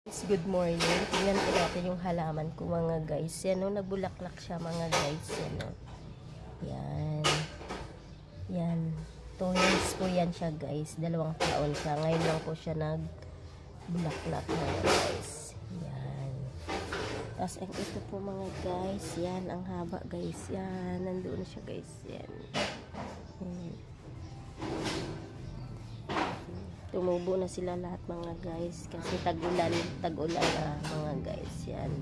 Good morning. Tingnan po natin yung halaman ko mga guys. Yan o, nagbulaklak siya mga guys. Yan o. Yan. Yan. 2 years po yan siya guys. 2 taon siya. Ngayon lang po siya nagbulaklak mga guys. Yan. Tapos ito po mga guys. Yan. Ang haba guys. Yan. Nandoon siya guys. Yan. Yan. Tumubo na sila lahat mga guys kasi tag-ulan na mga guys. Yan,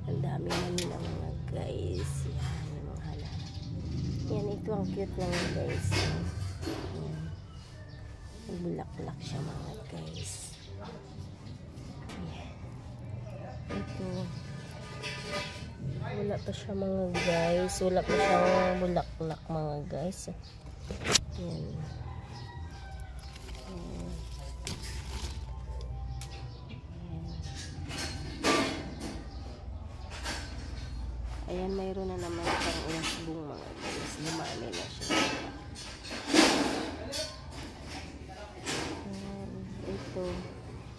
ang dami na nila mga guys. Yan, yung mga halaman. Yan, ito ang cute lang guys. Yan, bulaklak siya mga guys. Yan. Ito, wala pa siya mga guys, wala pa siyang bulaklak mga guys. Yan. Ayan, mayroon na naman siyang ulasbong mga guys. Lumami na siya. Ayan,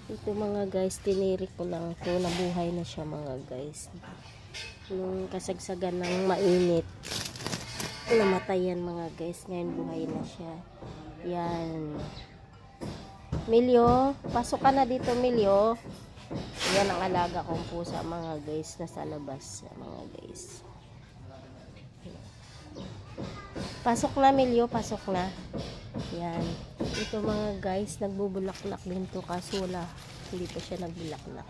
ito mga guys, tinirik ko lang ito. Nabuhay na siya mga guys. Nung kasagsagan ng mainit, namatay yan mga guys. Ngayon buhay na siya. Yan. Milyo, pasok ka na dito Milyo. Yan ang alaga kong pusa mga guys, nasa labas mga guys. Pasok na Milyo, pasok na. Yan. Ito mga guys, nagbubulaklak din to kaso wala, hindi pa siya nagbulaklak.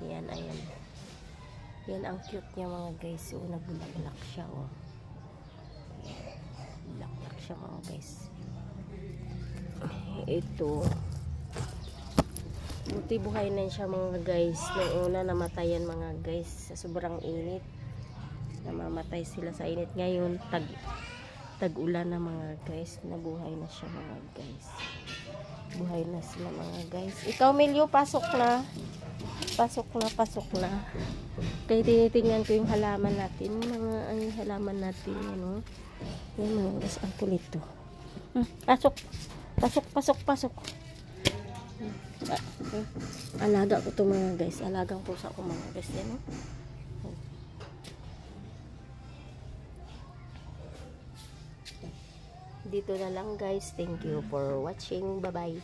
Yan, ayan. Yan ang cute niya mga guys. So, nagbulaklak siya oh. Bulaklak siya mga guys. Ito. Buti buhay na siya mga guys. Noong una namatayan mga guys sa sobrang init. Namamatay sila sa init. Ngayon tag-ulan na mga guys. Nabuhay na siya mga guys. Buhay na sila mga guys. Ikaw Milyo, pasok na. Pasok na, pasok na. Kaya tinitingnan ko yung halaman natin. Mga halaman natin. Ano? Yan mga guys. Ang kulit to. Pasok. Pasok, pasok, pasok. Alaga ko to mga guys. Alagang pusa ko mga guys. Yan, oh. Dito na lang guys. Thank you for watching. Bye bye.